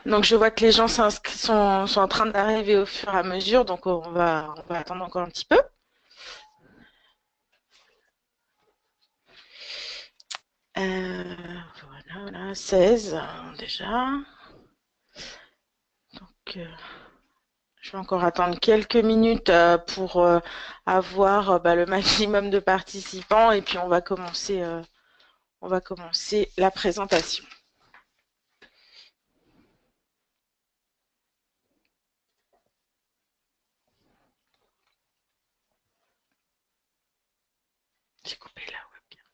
Donc je vois que les gens sont en train d'arriver au fur et à mesure, donc on va attendre encore un petit peu. Voilà, 16 déjà. Donc je vais encore attendre quelques minutes pour avoir le maximum de participants et puis on va commencer la présentation. J'ai coupé la webcam.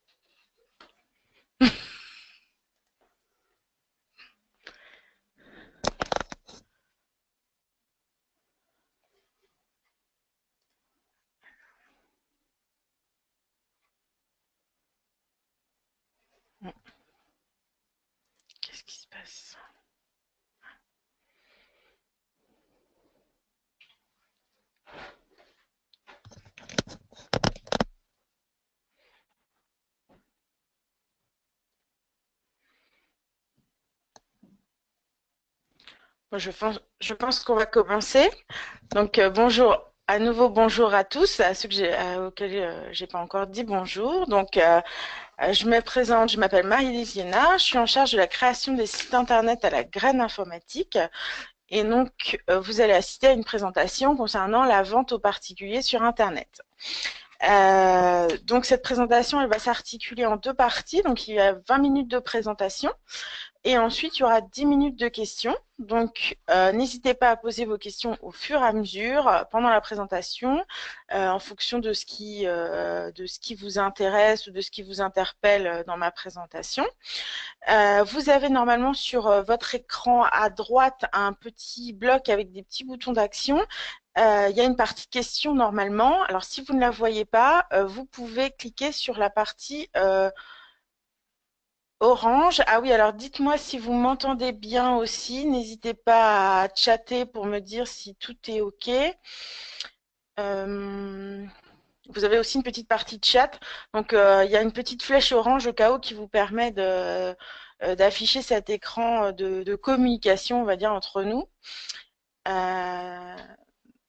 Qu'est-ce qui se passe? Bon, je pense qu'on va commencer. Donc bonjour à nouveau, bonjour à tous, à ceux auxquels j'ai pas encore dit bonjour. Donc je me présente, je m'appelle Marie-Lise Liénard, je suis en charge de la création des sites internet à la Graine Informatique. Et donc vous allez assister à une présentation concernant la vente aux particuliers sur internet. Donc cette présentation, elle va s'articuler en deux parties. Donc il y a 20 minutes de présentation. Et ensuite, il y aura 10 minutes de questions. Donc, n'hésitez pas à poser vos questions au fur et à mesure pendant la présentation, en fonction de ce qui vous intéresse ou de ce qui vous interpelle dans ma présentation. Vous avez normalement sur votre écran à droite un petit bloc avec des petits boutons d'action. Il y a une partie questions normalement. Alors, si vous ne la voyez pas, vous pouvez cliquer sur la partie orange. Ah oui, alors dites-moi si vous m'entendez bien aussi. N'hésitez pas à chatter pour me dire si tout est OK. Vous avez aussi une petite partie de chat. Donc, il y a une petite flèche orange au cas où qui vous permet d'afficher cet écran de communication, on va dire, entre nous.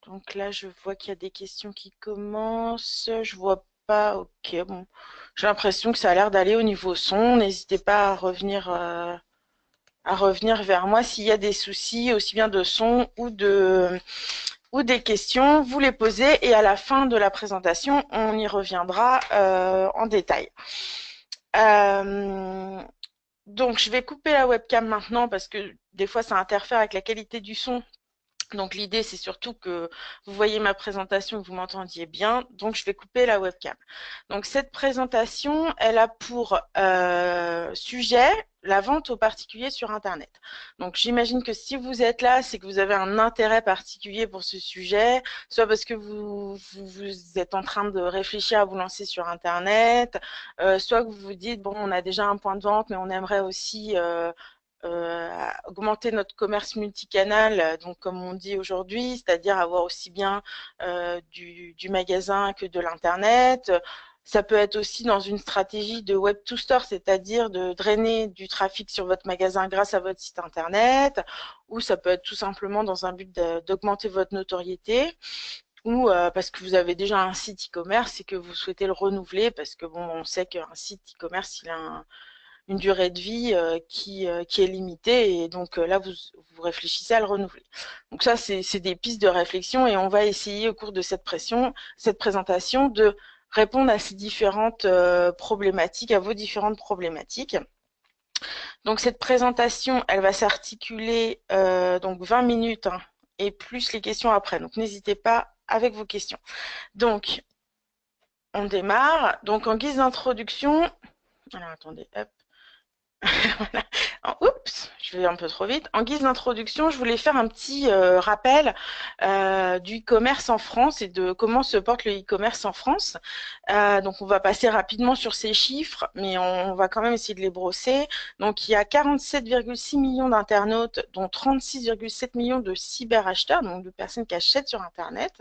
Donc là, je vois qu'il y a des questions qui commencent. Je vois pas. OK, bon. J'ai l'impression que ça a l'air d'aller au niveau son. N'hésitez pas à revenir vers moi s'il y a des soucis, aussi bien de son ou des questions. Vous les posez et à la fin de la présentation, on y reviendra en détail. Donc, je vais couper la webcam maintenant parce que des fois, ça interfère avec la qualité du son. Donc l'idée, c'est surtout que vous voyez ma présentation, que vous m'entendiez bien. Donc je vais couper la webcam. Donc cette présentation, elle a pour sujet la vente aux particuliers sur Internet. Donc j'imagine que si vous êtes là, c'est que vous avez un intérêt particulier pour ce sujet, soit parce que vous êtes en train de réfléchir à vous lancer sur Internet, soit que vous vous dites, bon, on a déjà un point de vente, mais on aimerait aussi augmenter notre commerce multicanal, donc comme on dit aujourd'hui, c'est-à-dire avoir aussi bien du magasin que de l'internet. Ça peut être aussi dans une stratégie de web to store, c'est-à-dire de drainer du trafic sur votre magasin grâce à votre site internet, ou ça peut être tout simplement dans un but d'augmenter votre notoriété, ou parce que vous avez déjà un site e-commerce et que vous souhaitez le renouveler, parce que bon, on sait qu'un site e-commerce, il a une durée de vie qui est limitée et donc là vous réfléchissez à le renouveler. Donc ça c'est des pistes de réflexion et on va essayer au cours de cette présentation de répondre à ces différentes problématiques, à vos différentes problématiques. Donc cette présentation, elle va s'articuler donc 20 minutes hein, et plus les questions après. Donc n'hésitez pas avec vos questions. Donc on démarre. Donc en guise d'introduction, alors attendez, hop. Voilà. Oups, je vais un peu trop vite. En guise d'introduction, je voulais faire un petit rappel du e-commerce en France et de comment se porte le e-commerce en France. Donc, on va passer rapidement sur ces chiffres, mais on va quand même essayer de les brosser. Donc, il y a 47,6 millions d'internautes, dont 36,7 millions de cyberacheteurs, donc de personnes qui achètent sur Internet.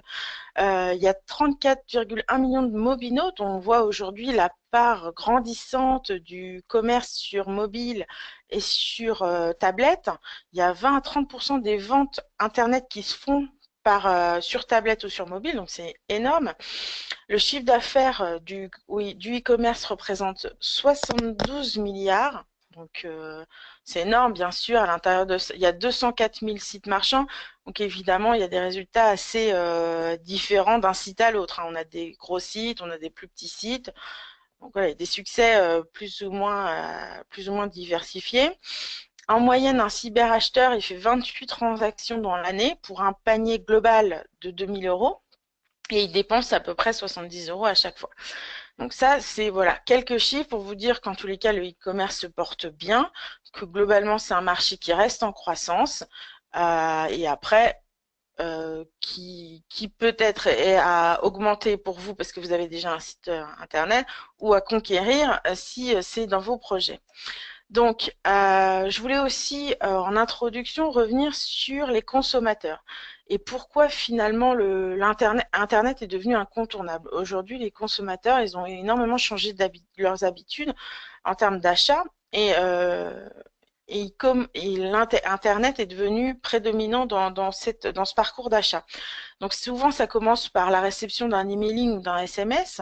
Il y a 34,1 millions de mobinautes. On voit aujourd'hui la part grandissante du commerce sur mobile et sur tablette. Il y a 20 à 30% des ventes Internet qui se font sur tablette ou sur mobile, donc c'est énorme. Le chiffre d'affaires du e-commerce représente 72 milliards. Donc, c'est énorme, bien sûr. À l'intérieur il y a 204 000 sites marchands. Donc, évidemment, il y a des résultats assez différents d'un site à l'autre, hein. On a des gros sites, on a des plus petits sites. Donc, voilà, il y a des succès plus ou moins diversifiés. En moyenne, un cyberacheteur, il fait 28 transactions dans l'année pour un panier global de 2 000 euros. Et il dépense à peu près 70 euros à chaque fois. Donc ça, c'est voilà quelques chiffres pour vous dire qu'en tous les cas, le e-commerce se porte bien, que globalement, c'est un marché qui reste en croissance. Et après, qui peut-être est à augmenter pour vous parce que vous avez déjà un site internet ou à conquérir si c'est dans vos projets. Donc, je voulais aussi, en introduction, revenir sur les consommateurs et pourquoi finalement Internet est devenu incontournable. Aujourd'hui, les consommateurs, ils ont énormément changé leurs habitudes en termes d'achat et Internet est devenu prédominant dans ce parcours d'achat. Donc, souvent, ça commence par la réception d'un emailing ou d'un SMS.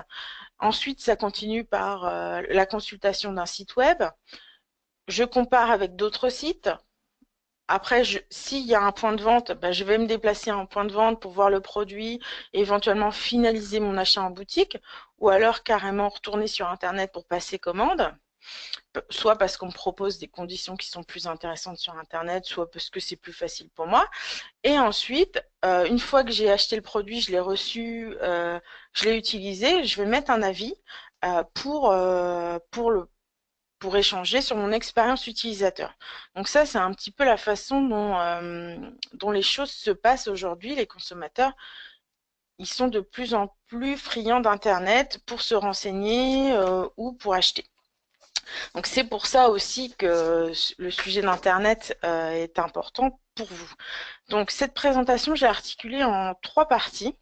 Ensuite, ça continue par la consultation d'un site web. Je compare avec d'autres sites. Après, s'il y a un point de vente, je vais me déplacer à un point de vente pour voir le produit et éventuellement finaliser mon achat en boutique ou alors carrément retourner sur Internet pour passer commande, soit parce qu'on me propose des conditions qui sont plus intéressantes sur Internet, soit parce que c'est plus facile pour moi. Et ensuite, une fois que j'ai acheté le produit, je l'ai reçu, je l'ai utilisé, je vais mettre un avis pour échanger sur mon expérience utilisateur. Donc ça, c'est un petit peu la façon dont les choses se passent aujourd'hui. Les consommateurs, ils sont de plus en plus friands d'Internet pour se renseigner ou pour acheter. Donc c'est pour ça aussi que le sujet d'Internet est important pour vous. Donc cette présentation, j'ai articulée en 3 parties.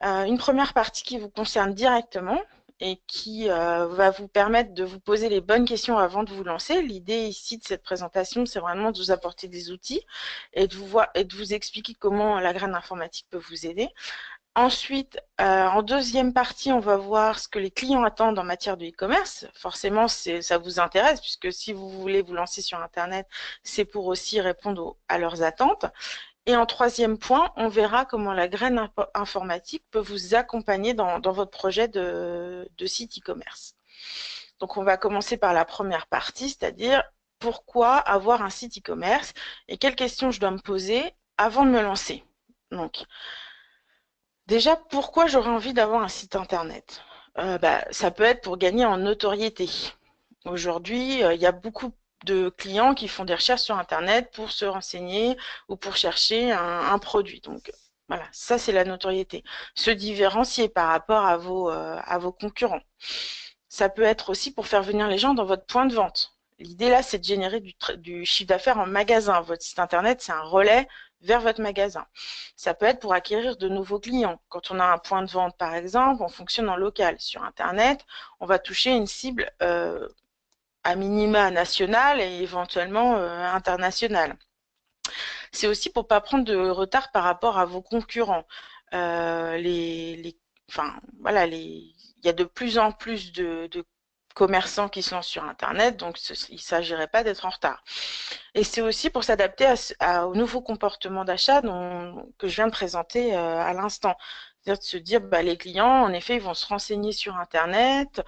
Une première partie qui vous concerne directement et qui va vous permettre de vous poser les bonnes questions avant de vous lancer. L'idée ici de cette présentation, c'est vraiment de vous apporter des outils et de vous expliquer comment la graine informatique peut vous aider. Ensuite, en deuxième partie, on va voir ce que les clients attendent en matière de e-commerce. Forcément, ça vous intéresse puisque si vous voulez vous lancer sur Internet, c'est pour aussi répondre à leurs attentes. Et en troisième point, on verra comment la graine informatique peut vous accompagner dans votre projet de site e-commerce. Donc, on va commencer par la première partie, c'est-à-dire pourquoi avoir un site e-commerce et quelles questions je dois me poser avant de me lancer. Donc, déjà, pourquoi j'aurais envie d'avoir un site internet? Ça peut être pour gagner en notoriété. Aujourd'hui, il y a beaucoup de clients qui font des recherches sur Internet pour se renseigner ou pour chercher un produit. Donc, voilà, ça c'est la notoriété. Se différencier par rapport à vos concurrents. Ça peut être aussi pour faire venir les gens dans votre point de vente. L'idée là, c'est de générer du chiffre d'affaires en magasin. Votre site Internet, c'est un relais vers votre magasin. Ça peut être pour acquérir de nouveaux clients. Quand on a un point de vente, par exemple, on fonctionne en local. Sur Internet, on va toucher une cible à minima national et éventuellement international. C'est aussi pour ne pas prendre de retard par rapport à vos concurrents. Enfin, voilà, il y a de plus en plus de commerçants qui sont sur Internet, donc il ne s'agirait pas d'être en retard. Et c'est aussi pour s'adapter au nouveau comportement d'achat que je viens de présenter à l'instant. C'est-à-dire de se dire, les clients, en effet, ils vont se renseigner sur Internet.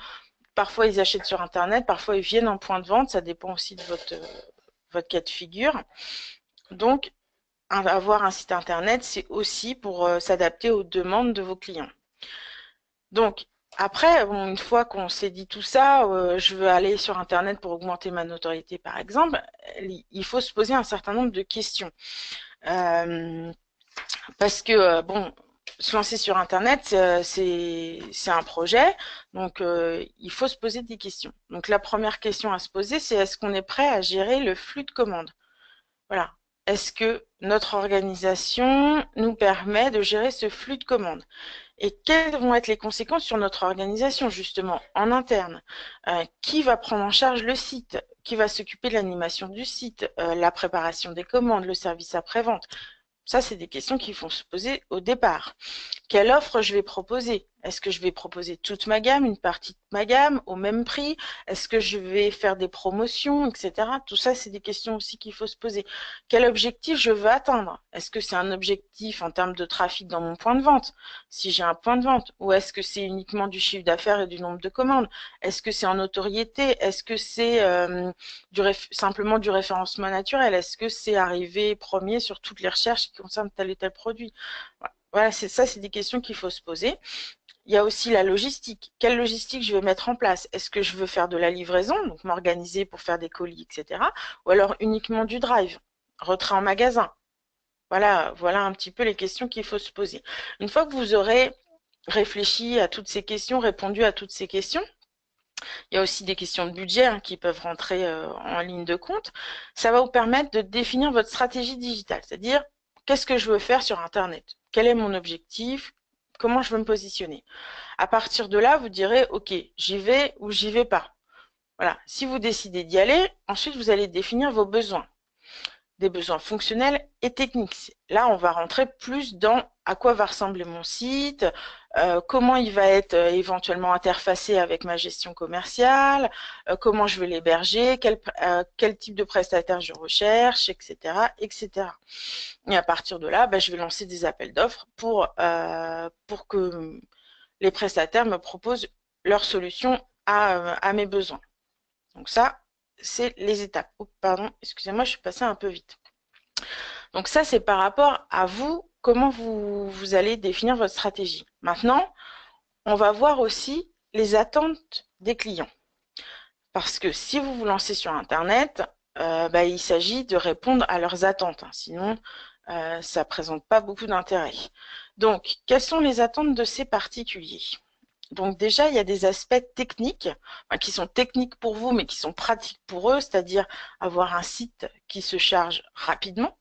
Parfois, ils achètent sur Internet, parfois, ils viennent en point de vente. Ça dépend aussi de votre cas de figure. Donc, avoir un site Internet, c'est aussi pour s'adapter aux demandes de vos clients. Donc, après, une fois qu'on s'est dit tout ça, je veux aller sur Internet pour augmenter ma notoriété, par exemple, il faut se poser un certain nombre de questions. Parce que, se lancer sur Internet, c'est un projet, donc il faut se poser des questions. Donc la première question à se poser, c'est est-ce qu'on est prêt à gérer le flux de commandes? Voilà. Est-ce que notre organisation nous permet de gérer ce flux de commandes? Et quelles vont être les conséquences sur notre organisation, justement, en interne? Qui va prendre en charge le site? Qui va s'occuper de l'animation du site, la préparation des commandes, le service après-vente? Ça, c'est des questions qu'il faut se poser au départ. Quelle offre je vais proposer? Est-ce que je vais proposer toute ma gamme, une partie de ma gamme au même prix? Est-ce que je vais faire des promotions, etc. Tout ça, c'est des questions aussi qu'il faut se poser. Quel objectif je veux atteindre? Est-ce que c'est un objectif en termes de trafic dans mon point de vente, si j'ai un point de vente? Ou est-ce que c'est uniquement du chiffre d'affaires et du nombre de commandes? Est-ce que c'est en notoriété? Est-ce que c'est simplement du référencement naturel? Est-ce que c'est arriver premier sur toutes les recherches qui concernent tel et tel produit? Voilà, c'est ça, c'est des questions qu'il faut se poser. Il y a aussi la logistique. Quelle logistique je vais mettre en place? Est-ce que je veux faire de la livraison, donc m'organiser pour faire des colis, etc. Ou alors uniquement du drive, retrait en magasin? Voilà un petit peu les questions qu'il faut se poser. Une fois que vous aurez réfléchi à toutes ces questions, répondu à toutes ces questions, il y a aussi des questions de budget qui peuvent rentrer en ligne de compte. Ça va vous permettre de définir votre stratégie digitale, c'est-à-dire qu'est-ce que je veux faire sur Internet? Quel est mon objectif? Comment je veux me positionner? À partir de là, vous direz, OK, j'y vais ou j'y vais pas. Voilà. Si vous décidez d'y aller, ensuite, vous allez définir vos besoins, des besoins fonctionnels et techniques. Là, on va rentrer plus dans à quoi va ressembler mon site, comment il va être éventuellement interfacé avec ma gestion commerciale, comment je vais l'héberger, quel type de prestataire je recherche, etc., etc. Et à partir de là, je vais lancer des appels d'offres pour que les prestataires me proposent leurs solutions à mes besoins. Donc ça, c'est les étapes. Oh, pardon, excusez-moi, je suis passée un peu vite. Donc ça, c'est par rapport à vous, comment vous allez définir votre stratégie. Maintenant, on va voir aussi les attentes des clients. Parce que si vous vous lancez sur Internet, il s'agit de répondre à leurs attentes. Sinon, ça ne présente pas beaucoup d'intérêt. Donc, quelles sont les attentes de ces particuliers? Donc déjà, il y a des aspects techniques qui sont techniques pour vous, mais qui sont pratiques pour eux, c'est-à-dire avoir un site qui se charge rapidement,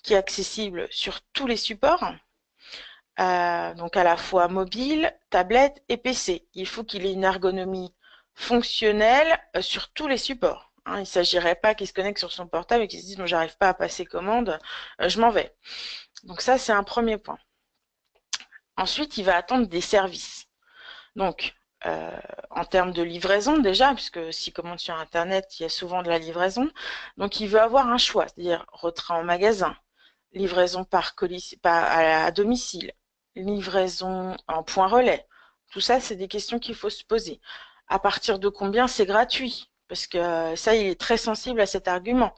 qui est accessible sur tous les supports, donc à la fois mobile, tablette et PC. Il faut qu'il ait une ergonomie fonctionnelle sur tous les supports. Il ne s'agirait pas qu'il se connecte sur son portable et qu'il se dise bon, j'arrive pas à passer commande, je m'en vais. Donc ça, c'est un premier point. Ensuite, il va attendre des services. Donc, en termes de livraison déjà, puisque s'il commande sur Internet, il y a souvent de la livraison. Donc, il veut avoir un choix, c'est-à-dire retrait en magasin, livraison par colis, à domicile, livraison en point relais. Tout ça, c'est des questions qu'il faut se poser. À partir de combien c'est gratuit? Parce que ça, il est très sensible à cet argument.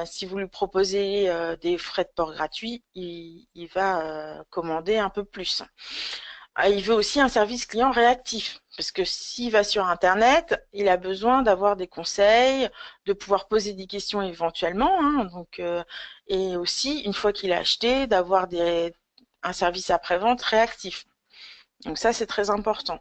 Si vous lui proposez des frais de port gratuits, il va commander un peu plus. Il veut aussi un service client réactif, parce que s'il va sur Internet, il a besoin d'avoir des conseils, de pouvoir poser des questions éventuellement, donc, et aussi, une fois qu'il a acheté, d'avoir un service après-vente réactif. Donc ça, c'est très important.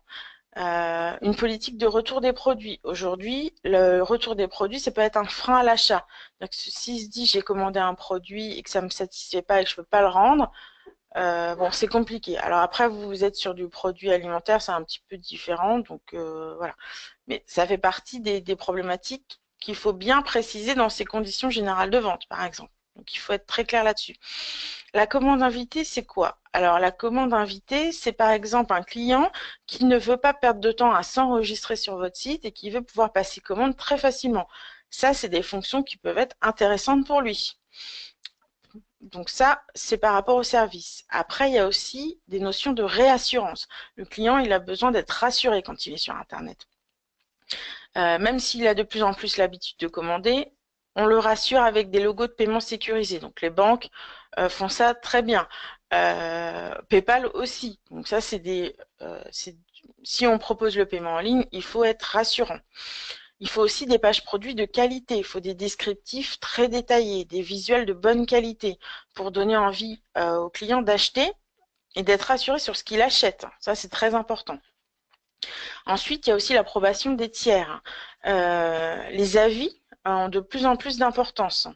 Une politique de retour des produits. Aujourd'hui, le retour des produits, ça peut être un frein à l'achat. S'il se dit j'ai commandé un produit et que ça ne me satisfait pas et que je ne peux pas le rendre, bon, c'est compliqué. Alors après, vous êtes sur du produit alimentaire, c'est un petit peu différent, donc voilà. Mais ça fait partie des problématiques qu'il faut bien préciser dans ces conditions générales de vente, par exemple. Donc il faut être très clair là-dessus. La commande invitée, c'est quoi? Alors la commande invitée, c'est par exemple un client qui ne veut pas perdre de temps à s'enregistrer sur votre site et qui veut pouvoir passer commande très facilement. Ça, c'est des fonctions qui peuvent être intéressantes pour lui. Donc ça, c'est par rapport au service. Après, il y a aussi des notions de réassurance. Le client, il a besoin d'être rassuré quand il est sur Internet. Même s'il a de plus en plus l'habitude de commander, on le rassure avec des logos de paiement sécurisés. Donc les banques font ça très bien. PayPal aussi. Donc ça, si on propose le paiement en ligne, il faut être rassurant. Il faut aussi des pages produits de qualité, il faut des descriptifs très détaillés, des visuels de bonne qualité pour donner envie au client d'acheter et d'être rassuré sur ce qu'il achète. Ça, c'est très important. Ensuite, il y a aussi l'approbation des tiers. Les avis ont de plus en plus d'importance.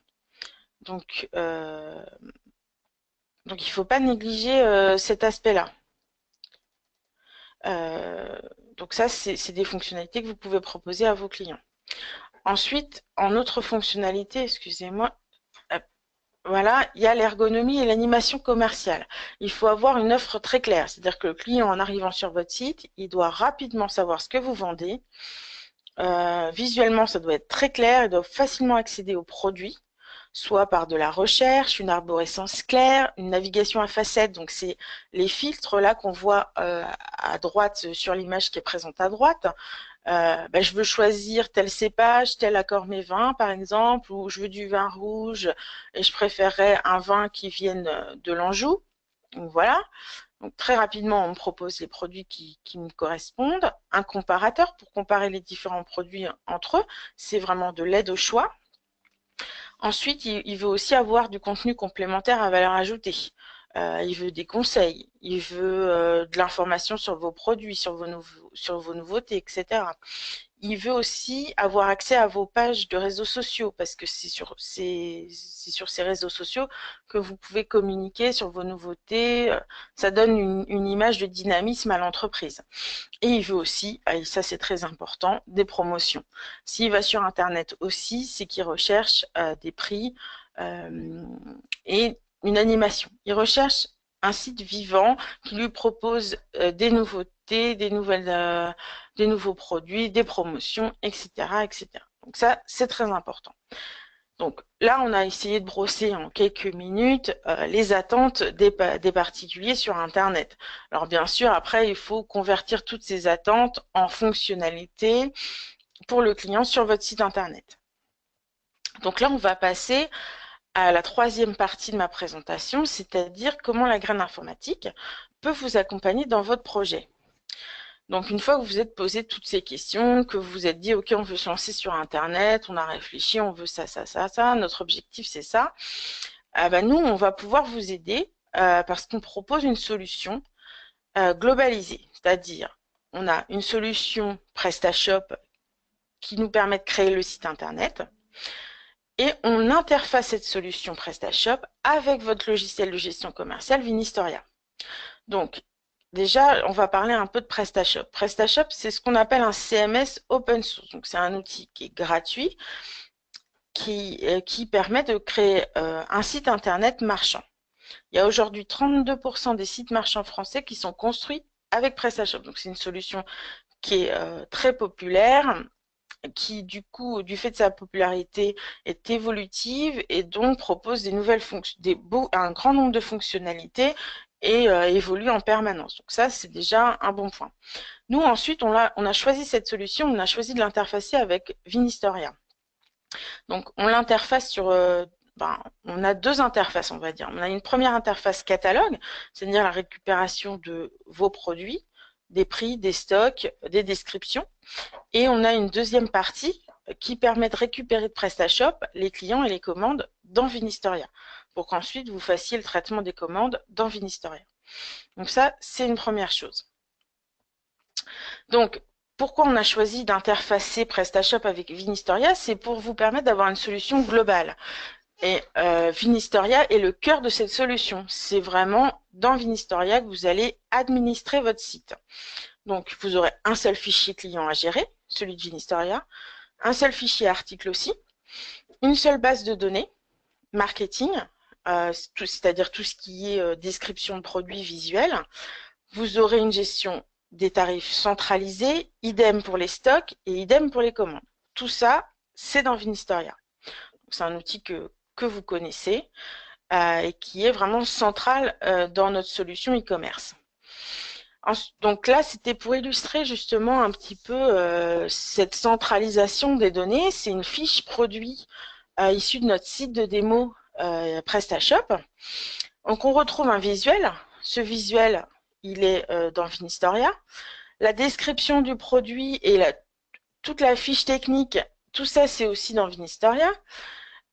Donc, il ne faut pas négliger cet aspect-là. Donc ça, c'est des fonctionnalités que vous pouvez proposer à vos clients. Ensuite, en autre fonctionnalité, excusez-moi, voilà, il y a l'ergonomie et l'animation commerciale. Il faut avoir une offre très claire, c'est-à-dire que le client, en arrivant sur votre site, il doit rapidement savoir ce que vous vendez. Visuellement, ça doit être très clair, il doit facilement accéder aux produits, soit par de la recherche, une arborescence claire, une navigation à facettes, donc c'est les filtres là qu'on voit à droite sur l'image qui est présente à droite. Je veux choisir tel cépage, tel accord mes vins par exemple, ou je veux du vin rouge et je préférerais un vin qui vienne de l'Anjou. Donc voilà. Donc très rapidement, on me propose les produits qui me correspondent. Un comparateur pour comparer les différents produits entre eux. C'est vraiment de l'aide au choix. Ensuite, il veut aussi avoir du contenu complémentaire à valeur ajoutée. Il veut des conseils, il veut de l'information sur vos produits, sur vos nouveautés, etc. Il veut aussi avoir accès à vos pages de réseaux sociaux parce que c'est sur ces réseaux sociaux que vous pouvez communiquer sur vos nouveautés. Ça donne une image de dynamisme à l'entreprise. Et il veut aussi, et ça c'est très important, des promotions. S'il va sur Internet aussi, c'est qu'il recherche des prix et une animation. Il recherche un site vivant qui lui propose des nouveautés, des nouveaux produits, des promotions, etc., etc. Donc ça, c'est très important. Donc là, on a essayé de brosser en quelques minutes les attentes des particuliers sur Internet. Alors bien sûr, après, il faut convertir toutes ces attentes en fonctionnalités pour le client sur votre site Internet. Donc là, on va passer à la troisième partie de ma présentation, c'est-à-dire comment la graine informatique peut vous accompagner dans votre projet. Donc, une fois que vous vous êtes posé toutes ces questions, que vous vous êtes dit, OK, on veut se lancer sur Internet, on a réfléchi, on veut ça, ça, ça, ça, notre objectif, c'est ça, nous, on va pouvoir vous aider parce qu'on propose une solution globalisée, c'est-à-dire on a une solution PrestaShop qui nous permet de créer le site Internet et on interface cette solution PrestaShop avec votre logiciel de gestion commerciale Vinistoria. Donc, déjà, on va parler un peu de PrestaShop. PrestaShop, c'est ce qu'on appelle un CMS open source. Donc, c'est un outil qui est gratuit, qui permet de créer un site Internet marchand. Il y a aujourd'hui 32% des sites marchands français qui sont construits avec PrestaShop. Donc, c'est une solution qui est très populaire, qui, du coup, du fait de sa popularité, est évolutive et donc propose des nouvelles un grand nombre de fonctionnalités et évolue en permanence. Donc ça, c'est déjà un bon point. Nous, ensuite, on a choisi cette solution, on a choisi de l'interfacer avec Vinistoria. Donc, on l'interface sur... on a deux interfaces, on va dire. On a une première interface catalogue, c'est-à-dire la récupération de vos produits, des prix, des stocks, des descriptions. Et on a une deuxième partie qui permet de récupérer de PrestaShop les clients et les commandes dans Vinistoria pour qu'ensuite vous fassiez le traitement des commandes dans Vinistoria. Donc ça, c'est une première chose. Donc, pourquoi on a choisi d'interfacer PrestaShop avec Vinistoria? C'est pour vous permettre d'avoir une solution globale. Et Vinistoria est le cœur de cette solution. C'est vraiment dans Vinistoria que vous allez administrer votre site. Donc, vous aurez un seul fichier client à gérer, celui de Vinistoria, un seul fichier article aussi, une seule base de données, marketing, c'est-à-dire tout ce qui est description de produits visuels. Vous aurez une gestion des tarifs centralisés, idem pour les stocks et idem pour les commandes. Tout ça, c'est dans Vinistoria. C'est un outil que vous connaissez et qui est vraiment central dans notre solution e-commerce. Donc là, c'était pour illustrer justement un petit peu cette centralisation des données. C'est une fiche produit issue de notre site de démo PrestaShop. Donc on retrouve un visuel. Ce visuel, il est dans Vinistoria. La description du produit et toute la fiche technique, tout ça, c'est aussi dans Vinistoria.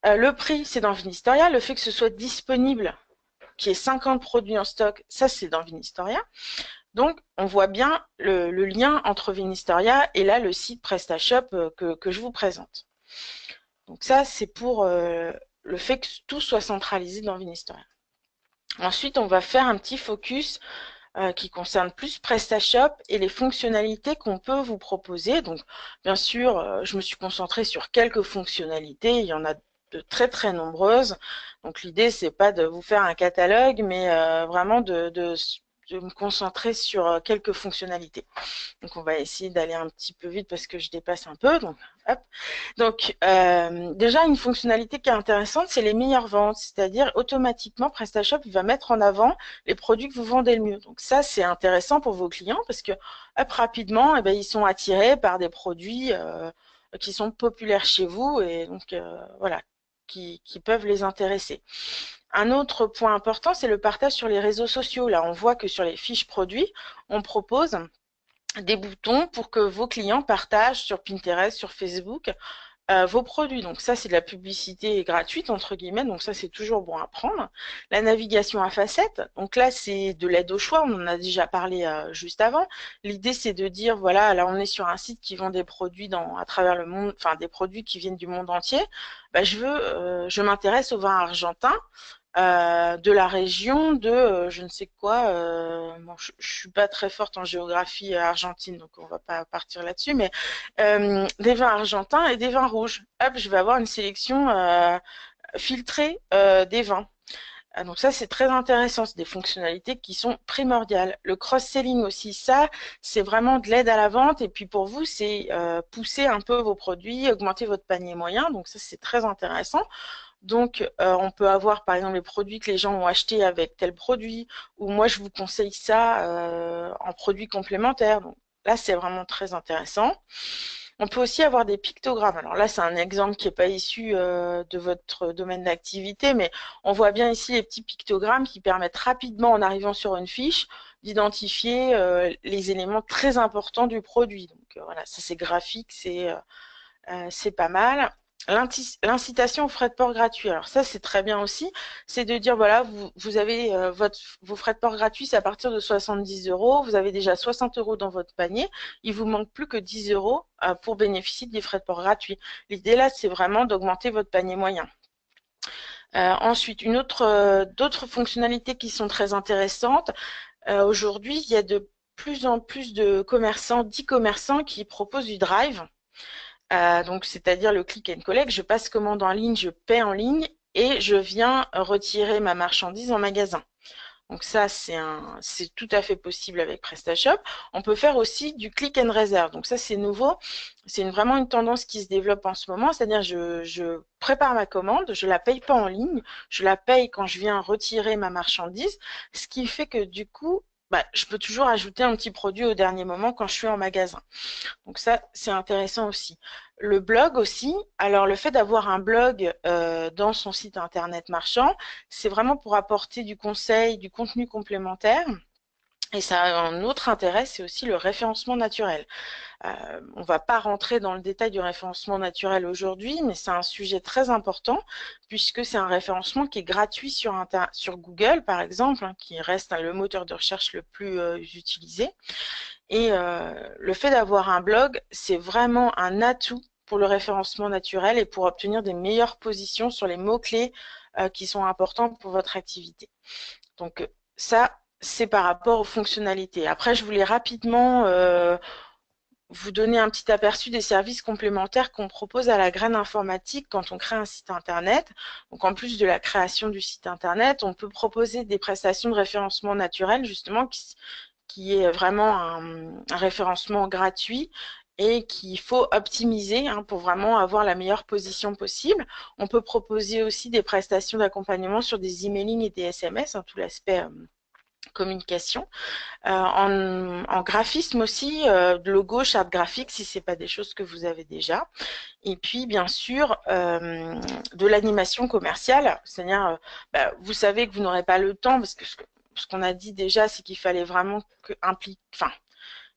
Le prix, c'est dans Vinistoria. Le fait que ce soit disponible, qu'il y ait 50 produits en stock, ça, c'est dans Vinistoria. Donc, on voit bien le lien entre Vinistoria et là, le site PrestaShop que je vous présente. Donc ça, c'est pour le fait que tout soit centralisé dans Vinistoria. Ensuite, on va faire un petit focus qui concerne plus PrestaShop et les fonctionnalités qu'on peut vous proposer. Donc, bien sûr, je me suis concentrée sur quelques fonctionnalités. Il y en a de très très nombreuses. Donc, l'idée, c'est pas de vous faire un catalogue, mais vraiment de me concentrer sur quelques fonctionnalités. Donc, on va essayer d'aller un petit peu vite parce que je dépasse un peu. Donc, hop. Donc, déjà, une fonctionnalité qui est intéressante, c'est les meilleures ventes. C'est-à-dire, automatiquement, PrestaShop va mettre en avant les produits que vous vendez le mieux. Donc, ça, c'est intéressant pour vos clients parce que, hop, rapidement, eh ben, ils sont attirés par des produits qui sont populaires chez vous et donc, voilà, qui peuvent les intéresser. Un autre point important, c'est le partage sur les réseaux sociaux. Là, on voit que sur les fiches produits, on propose des boutons pour que vos clients partagent sur Pinterest, sur Facebook, vos produits. Donc ça, c'est de la publicité gratuite, entre guillemets, donc ça, c'est toujours bon à prendre. La navigation à facettes, donc là, c'est de l'aide au choix, on en a déjà parlé juste avant. L'idée, c'est de dire, voilà, là, on est sur un site qui vend des produits à travers le monde, enfin, des produits qui viennent du monde entier. Bah, je m'intéresse au vin argentin. De la région de je ne sais quoi. Bon, je suis pas très forte en géographie argentine, donc on va pas partir là-dessus, mais des vins argentins et des vins rouges. Hop, je vais avoir une sélection filtrée des vins. Donc ça, c'est très intéressant. C'est des fonctionnalités qui sont primordiales. Le cross-selling aussi, ça, c'est vraiment de l'aide à la vente. Et puis pour vous, c'est pousser un peu vos produits, augmenter votre panier moyen. Donc ça, c'est très intéressant. Donc, on peut avoir par exemple les produits que les gens ont achetés avec tel produit, ou moi je vous conseille ça en produit complémentaire. Donc là, c'est vraiment très intéressant. On peut aussi avoir des pictogrammes. Alors là, c'est un exemple qui n'est pas issu de votre domaine d'activité, mais on voit bien ici les petits pictogrammes qui permettent rapidement, en arrivant sur une fiche, d'identifier les éléments très importants du produit. Donc voilà, ça c'est graphique, c'est pas mal. L'incitation aux frais de port gratuits. Alors ça, c'est très bien aussi. C'est de dire, voilà, vous avez vos frais de port gratuits, c'est à partir de 70 euros. Vous avez déjà 60 euros dans votre panier. Il vous manque plus que 10 euros pour bénéficier des frais de port gratuits. L'idée là, c'est vraiment d'augmenter votre panier moyen. Ensuite, d'autres fonctionnalités qui sont très intéressantes. Aujourd'hui, il y a de plus en plus de commerçants, d'e-commerçants qui proposent du drive. Donc, c'est-à-dire le click and collect, je passe commande en ligne, je paie en ligne et je viens retirer ma marchandise en magasin. Donc ça, c'est tout à fait possible avec PrestaShop. On peut faire aussi du click and reserve. Donc ça, c'est nouveau. C'est vraiment une tendance qui se développe en ce moment. C'est-à-dire, je prépare ma commande, je la paye pas en ligne, je la paye quand je viens retirer ma marchandise, ce qui fait que du coup, bah, je peux toujours ajouter un petit produit au dernier moment quand je suis en magasin. Donc ça, c'est intéressant aussi. Le blog aussi, alors le fait d'avoir un blog dans son site internet marchand, c'est vraiment pour apporter du conseil, du contenu complémentaire. Et ça a un autre intérêt, c'est aussi le référencement naturel. On ne va pas rentrer dans le détail du référencement naturel aujourd'hui, mais c'est un sujet très important puisque c'est un référencement qui est gratuit sur Google, par exemple, hein, qui reste le moteur de recherche le plus utilisé. Et le fait d'avoir un blog, c'est vraiment un atout pour le référencement naturel et pour obtenir des meilleures positions sur les mots-clés qui sont importants pour votre activité. Donc ça, c'est par rapport aux fonctionnalités. Après, je voulais rapidement vous donner un petit aperçu des services complémentaires qu'on propose à la graine informatique quand on crée un site internet. Donc en plus de la création du site internet, on peut proposer des prestations de référencement naturel justement qui est vraiment un référencement gratuit et qu'il faut optimiser hein, pour vraiment avoir la meilleure position possible. On peut proposer aussi des prestations d'accompagnement sur des emailing et des SMS, hein, tout l'aspect communication. En graphisme aussi, de logo, charte graphique, si ce n'est pas des choses que vous avez déjà. Et puis, bien sûr, de l'animation commerciale, c'est-à-dire, vous savez que vous n'aurez pas le temps, parce que ce qu'on a dit déjà, c'est qu'il fallait vraiment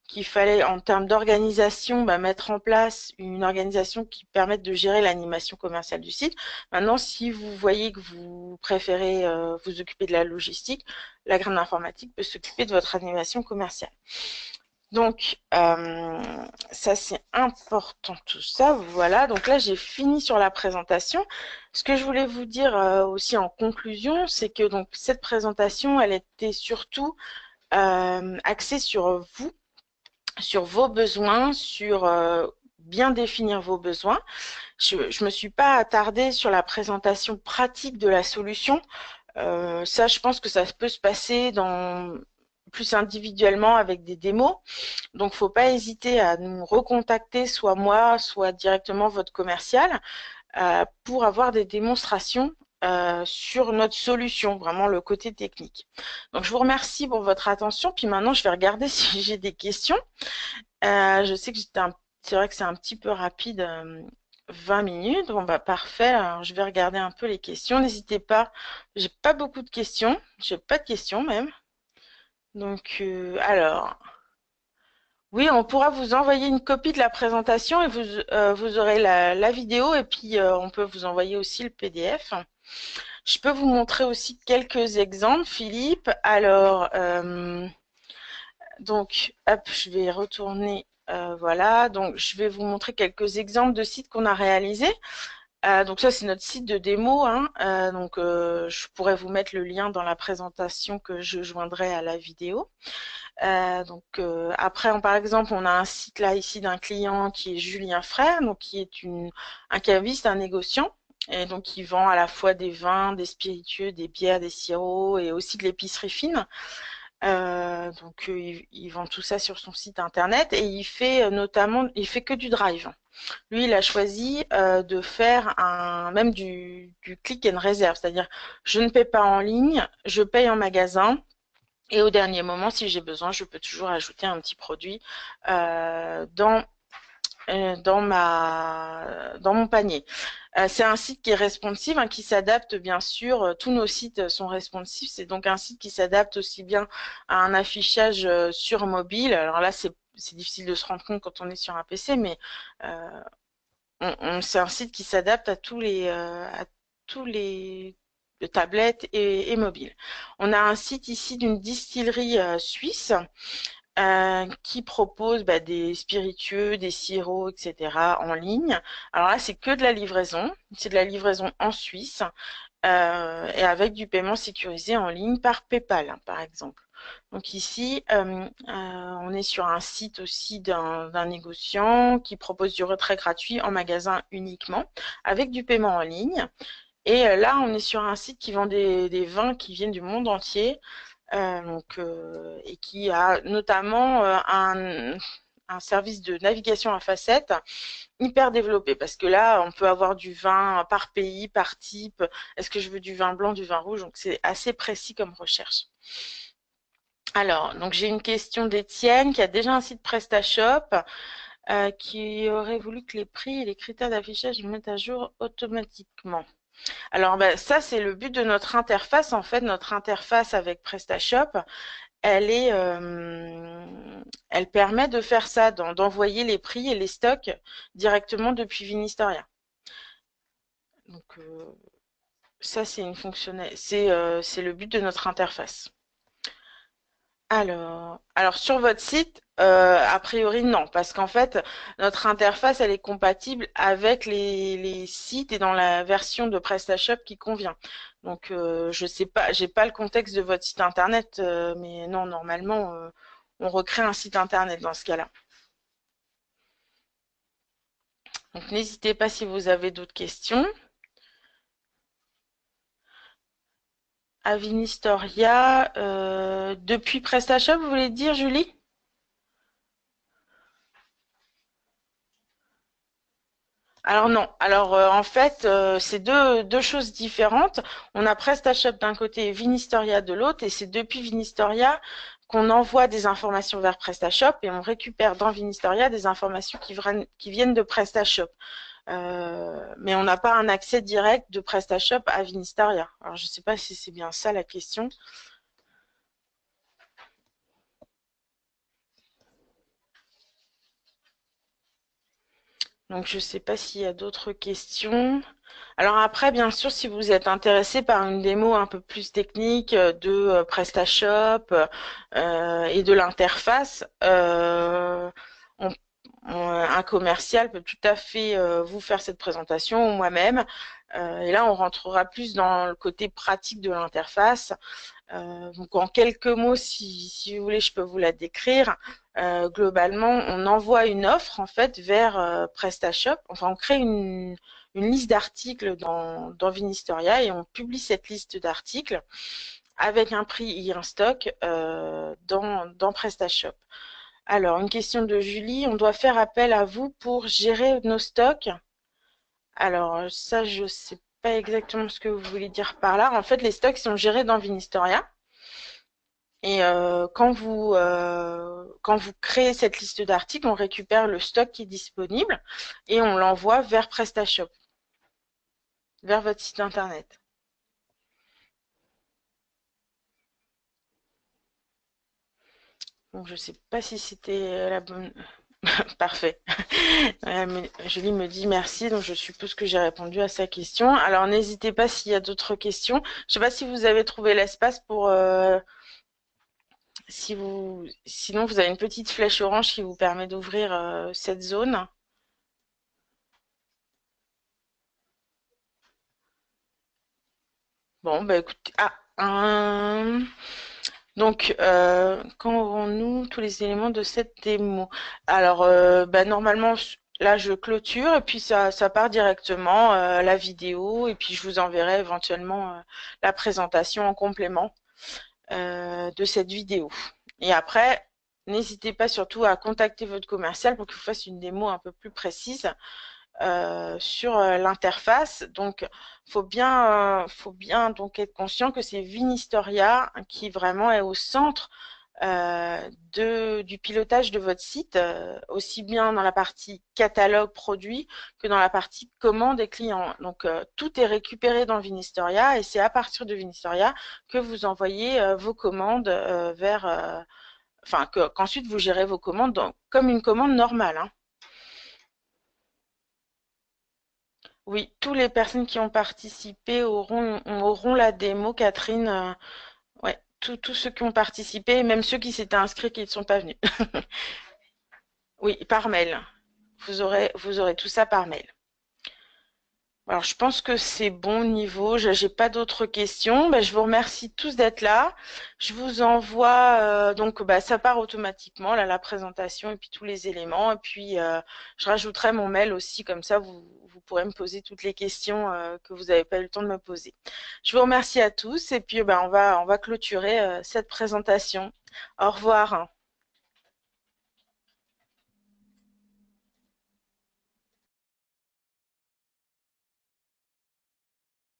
qu'il fallait, en termes d'organisation, mettre en place une organisation qui permette de gérer l'animation commerciale du site. Maintenant, si vous voyez que vous préférez vous occuper de la logistique, la graine informatique peut s'occuper de votre animation commerciale. Donc, ça, c'est important tout ça. Voilà, donc là, j'ai fini sur la présentation. Ce que je voulais vous dire aussi en conclusion, c'est que donc cette présentation, elle était surtout axé sur vous, sur vos besoins, sur bien définir vos besoins. Je ne me suis pas attardée sur la présentation pratique de la solution. Ça, je pense que ça peut se passer plus individuellement avec des démos. Donc, faut pas hésiter à nous recontacter, soit moi, soit directement votre commercial, pour avoir des démonstrations sur notre solution, vraiment le côté technique. Donc, je vous remercie pour votre attention. Puis maintenant, je vais regarder si j'ai des questions. Je sais que c'est vrai que c'est un petit peu rapide, 20 minutes. Bon, bah, parfait. Alors, je vais regarder un peu les questions. N'hésitez pas. J'ai pas beaucoup de questions. J'ai pas de questions même. Donc, alors, oui, on pourra vous envoyer une copie de la présentation et vous aurez la vidéo et puis on peut vous envoyer aussi le PDF. Je peux vous montrer aussi quelques exemples, Philippe. Alors, donc, hop, je vais retourner. Voilà, donc je vais vous montrer quelques exemples de sites qu'on a réalisés. Donc ça, c'est notre site de démo, hein. Donc, je pourrais vous mettre le lien dans la présentation que je joindrai à la vidéo. Donc après, par exemple, on a un site là ici d'un client qui est Julien Frère, donc qui est un caviste, un négociant. Et donc, il vend à la fois des vins, des spiritueux, des bières, des sirops et aussi de l'épicerie fine. Donc, il vend tout ça sur son site internet et il fait notamment, il fait que du drive. Lui, il a choisi de faire même du click and reserve, c'est-à-dire je ne paie pas en ligne, je paye en magasin. Et au dernier moment, si j'ai besoin, je peux toujours ajouter un petit produit dans mon panier. C'est un site qui est responsive, hein, qui s'adapte bien sûr. Tous nos sites sont responsifs. C'est donc un site qui s'adapte aussi bien à un affichage sur mobile. Alors là, c'est difficile de se rendre compte quand on est sur un PC, mais c'est un site qui s'adapte à tous les tablettes et mobiles. On a un site ici d'une distillerie suisse qui propose des spiritueux, des sirops, etc. en ligne. Alors là, c'est que de la livraison. C'est de la livraison en Suisse et avec du paiement sécurisé en ligne par PayPal, hein, par exemple. Donc ici, on est sur un site aussi d'un négociant qui propose du retrait gratuit en magasin uniquement, avec du paiement en ligne. Et là, on est sur un site qui vend des vins qui viennent du monde entier, et qui a notamment un service de navigation à facettes hyper développé, parce que là, on peut avoir du vin par pays, par type. Est-ce que je veux du vin blanc, du vin rouge? Donc, c'est assez précis comme recherche. Alors, donc j'ai une question d'Étienne qui a déjà un site PrestaShop qui aurait voulu que les prix et les critères d'affichage se mettent à jour automatiquement. Alors, ça, c'est le but de notre interface. En fait, notre interface avec PrestaShop, elle permet de faire ça, d'envoyer les prix et les stocks directement depuis Vinistoria. Donc, ça, c'est c'est le but de notre interface. Alors sur votre site, a priori non, parce qu'en fait, notre interface, elle est compatible avec les sites et dans la version de PrestaShop qui convient. Donc, je sais pas, j'ai pas le contexte de votre site internet, mais non, normalement, on recrée un site internet dans ce cas-là. Donc, n'hésitez pas si vous avez d'autres questions. Avinistoria, depuis PrestaShop, vous voulez dire, Julie? Alors non. Alors en fait, c'est deux choses différentes. On a PrestaShop d'un côté et Vinistoria de l'autre, et c'est depuis Vinistoria qu'on envoie des informations vers PrestaShop et on récupère dans Vinistoria des informations qui viennent de PrestaShop. Mais on n'a pas un accès direct de PrestaShop à Vinistoria. Alors je ne sais pas si c'est bien ça la question. Donc je ne sais pas s'il y a d'autres questions. Alors après, bien sûr, si vous êtes intéressé par une démo un peu plus technique de PrestaShop et de l'interface, un commercial peut tout à fait vous faire cette présentation ou moi-même. Et là, on rentrera plus dans le côté pratique de l'interface. Donc en quelques mots, si vous voulez, je peux vous la décrire. Globalement, on envoie une offre en fait vers PrestaShop. Enfin, on crée une liste d'articles dans Vinistoria et on publie cette liste d'articles avec un prix et un stock dans PrestaShop. Alors, une question de Julie. On doit faire appel à vous pour gérer nos stocks. Alors, ça, je ne sais pas exactement ce que vous voulez dire par là. En fait, les stocks sont gérés dans Vinistoria. Et quand vous créez cette liste d'articles, on récupère le stock qui est disponible et on l'envoie vers PrestaShop, vers votre site internet. Donc, je ne sais pas si c'était la bonne. Parfait. Julie me dit merci, donc je suppose que j'ai répondu à sa question. Alors, n'hésitez pas s'il y a d'autres questions. Je ne sais pas si vous avez trouvé l'espace pour sinon, vous avez une petite flèche orange qui vous permet d'ouvrir cette zone. Bon, bah écoutez, donc, quand aurons-nous tous les éléments de cette démo? Alors, bah, normalement, là, je clôture et puis ça part directement, la vidéo, et puis je vous enverrai éventuellement la présentation en complément de cette vidéo. Et après, n'hésitez pas surtout à contacter votre commercial pour qu'il vous fasse une démo un peu plus précise sur l'interface. Donc, faut bien donc être conscient que c'est Vinistoria qui vraiment est au centre du pilotage de votre site, aussi bien dans la partie catalogue produit que dans la partie commande et clients. Donc, tout est récupéré dans Vinistoria et c'est à partir de Vinistoria que vous envoyez vos commandes enfin, qu'ensuite vous gérez vos commandes comme une commande normale, hein. Oui, toutes les personnes qui ont participé auront la démo, Catherine. Ouais, tous ceux qui ont participé, même ceux qui s'étaient inscrits qui ne sont pas venus. Oui, par mail. Vous aurez tout ça par mail. Alors, je pense que c'est bon niveau. Je n'ai pas d'autres questions. Ben, je vous remercie tous d'être là. Je vous envoie, donc, bah, ça part automatiquement, là, la présentation et puis tous les éléments. Et puis, je rajouterai mon mail aussi, comme ça, vous pourrez me poser toutes les questions que vous n'avez pas eu le temps de me poser. Je vous remercie à tous et puis, ben, on va clôturer cette présentation. Au revoir.